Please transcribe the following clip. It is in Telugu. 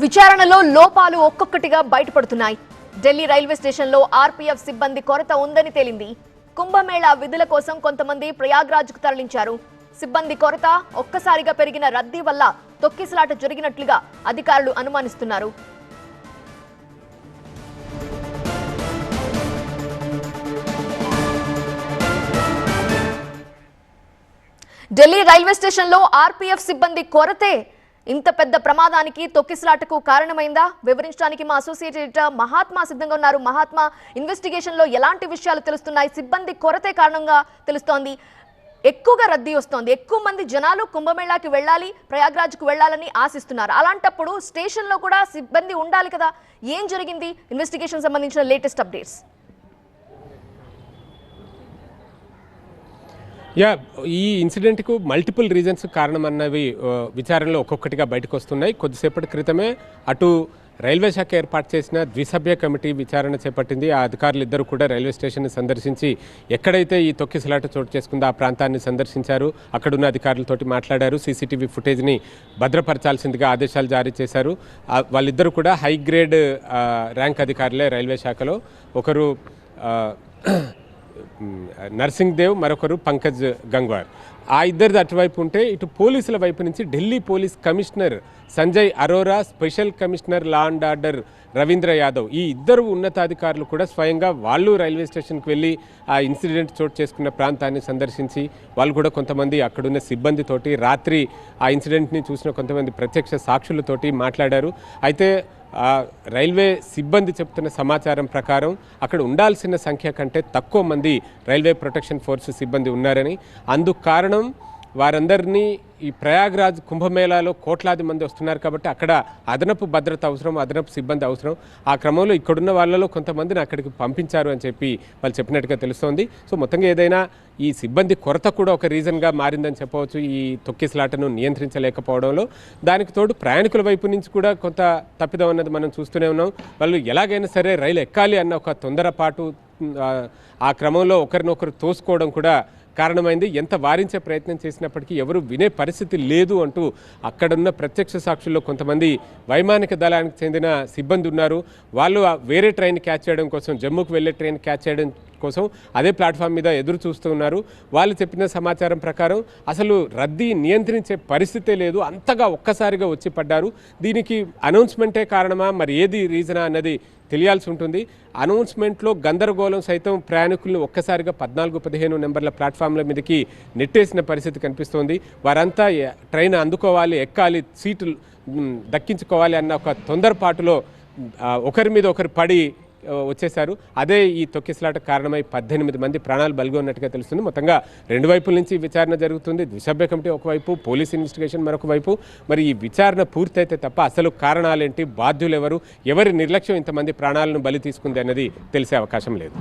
విచారణలో లోపాలు ఒక్కొక్కటిగా బయటపడుతున్నాయి. ఢిల్లీ రైల్వే స్టేషన్లో ఆర్పీఎఫ్ సిబ్బంది కొరత ఉందని తేలింది. కుంభమేళా విధుల కోసం కొంతమంది ప్రయాగ్రాజ్కు తరలించారు. సిబ్బంది కొరత, ఒక్కసారిగా పెరిగిన రద్దీ వల్ల తొక్కిసలాట జరిగినట్లుగా అధికారులు అనుమానిస్తున్నారు. ఢిల్లీ రైల్వే స్టేషన్లో ఆర్పీఎఫ్ సిబ్బంది కొరతే ఇంత పెద్ద ప్రమాదానికి, తొక్కిసలాటకు కారణమైందా? వివరించడానికి మా అసోసియేట్ ఎడిటర్ మహాత్మా సిద్ధంగా ఉన్నారు. మహాత్మా, ఇన్వెస్టిగేషన్ లో ఎలాంటి విషయాలు తెలుస్తున్నాయి? సిబ్బంది కొరతే కారణంగా తెలుస్తోంది. ఎక్కువగా రద్దీ వస్తోంది, ఎక్కువ మంది జనాలు కుంభమేళాకి వెళ్ళాలి, ప్రయాగ్రాజ్కు వెళ్ళాలని ఆశిస్తున్నారు. అలాంటప్పుడు స్టేషన్ లో కూడా సిబ్బంది ఉండాలి కదా. ఏం జరిగింది? ఇన్వెస్టిగేషన్ సంబంధించిన లేటెస్ట్ అప్డేట్స్. ఈ ఇన్సిడెంట్కు మల్టిపుల్ రీజన్స్ కారణమన్నవి విచారణలో ఒక్కొక్కటిగా బయటకు వస్తున్నాయి. కొద్దిసేపటి క్రితమే అటు రైల్వే శాఖ ఏర్పాటు చేసిన ద్విసభ్య కమిటీ విచారణ చేపట్టింది. ఆ అధికారులు ఇద్దరు కూడా రైల్వే స్టేషన్ని సందర్శించి ఎక్కడైతే ఈ తొక్కిసలాట చోటు చేసుకుందో ఆ ప్రాంతాన్ని సందర్శించారు. అక్కడున్న అధికారులతోటి మాట్లాడారు. సీసీటీవీ ఫుటేజ్ని భద్రపరచాల్సిందిగా ఆదేశాలు జారీ చేశారు. వాళ్ళిద్దరూ కూడా హై గ్రేడ్ ర్యాంక్ అధికారులే రైల్వే శాఖలో. ఒకరు నర్సింగ్ దేవ్, మరొకరు పంకజ్ గంగ్వార్. ఆ ఇద్దరిది అటువైపు ఉంటే, ఇటు పోలీసుల వైపు నుంచి Delhi police commissioner Sanjay Arora, special commissioner law and order Ravindra Yadav, ఈ ఇద్దరు ఉన్నతాధికారులు కూడా స్వయంగా వాళ్ళు రైల్వే స్టేషన్కి వెళ్ళి ఆ ఇన్సిడెంట్ చోటు చేసుకున్న ప్రాంతాన్ని సందర్శించి వాళ్ళు కూడా కొంతమంది అక్కడున్న సిబ్బందితోటి, రాత్రి ఆ ఇన్సిడెంట్ని చూసిన కొంతమంది ప్రత్యక్ష సాక్షులతోటి మాట్లాడారు. అయితే రైల్వే సిబ్బంది చెప్తున్న సమాచారం ప్రకారం అక్కడ ఉండాల్సిన సంఖ్య కంటే తక్కువ మంది రైల్వే ప్రొటెక్షన్ ఫోర్స్ సిబ్బంది ఉన్నారని, అందుకు కారణం వారందరినీ ఈ ప్రయాగ్రాజ్ కుంభమేళాలో కోట్లాది మంది వస్తున్నారు కాబట్టి అక్కడ అదనపు భద్రత అవసరం, అదనపు సిబ్బంది అవసరం. ఆ క్రమంలో ఇక్కడున్న వాళ్ళలో కొంతమందిని అక్కడికి పంపించారు అని చెప్పి వాళ్ళు చెప్పినట్టుగా తెలుస్తోంది. సో మొత్తంగా ఏదైనా ఈ సిబ్బంది కొరత కూడా ఒక రీజన్గా మారిందని చెప్పవచ్చు ఈ తొక్కిసలాటను నియంత్రించలేకపోవడంలో. దానికి తోడు ప్రయాణికుల వైపు నుంచి కూడా కొంత తప్పిదం అన్నది మనం చూస్తూనే ఉన్నాం. వాళ్ళు ఎలాగైనా సరే రైలు ఎక్కాలి అన్న ఒక తొందరపాటు, ఆ క్రమంలో ఒకరినొకరు తోసుకోవడం కూడా కారణమైంది. ఎంత వారించే ప్రయత్నం చేసినప్పటికీ ఎవరు వినే పరిస్థితి లేదు అంటూ అక్కడున్న ప్రత్యక్ష సాక్షుల్లో కొంతమంది వైమానిక దళానికి చెందిన సిబ్బంది ఉన్నారు. వాళ్ళు వేరే ట్రైన్ క్యాచ్ చేయడం కోసం, జమ్మూకు వెళ్ళే ట్రైన్ క్యాచ్ చేయడం కోసం అదే ప్లాట్ఫామ్ మీద ఎదురు చూస్తూ ఉన్నారు. వాళ్ళు చెప్పిన సమాచారం ప్రకారం అసలు రద్దీ నియంత్రించే పరిస్థితే లేదు, అంతగా ఒక్కసారిగా వచ్చి పడ్డారు. దీనికి అనౌన్స్మెంటే కారణమా, మరి ఏది రీజనా అన్నది తెలియాల్సి ఉంటుంది. అనౌన్స్మెంట్లో గందరగోళం సైతం ప్రయాణికులను ఒక్కసారిగా 14-15 నెంబర్ల ప్లాట్ఫామ్ల మీదకి నెట్టేసిన పరిస్థితి కనిపిస్తోంది. వారంతా ట్రైన్ అందుకోవాలి, ఎక్కాలి, సీట్లు దక్కించుకోవాలి అన్న ఒక తొందరపాటులో ఒకరి మీద ఒకరు పడి వచ్చేశారు. అదే ఈ తొక్కిసలాట కారణమై 18 మంది ప్రాణాలు బలిగొన్నట్టుగా తెలుస్తుంది. మొత్తంగా రెండు వైపుల నుంచి విచారణ జరుగుతుంది. ద్విసభ్య కమిటీ ఒకవైపు, పోలీస్ ఇన్వెస్టిగేషన్ మరొక వైపు. మరి ఈ విచారణ పూర్తయితే తప్ప అసలు కారణాలేంటి, బాధ్యులు ఎవరు, ఎవరి నిర్లక్ష్యం ఇంతమంది ప్రాణాలను బలి తీసుకుంది అన్నది తెలిసే అవకాశం లేదు.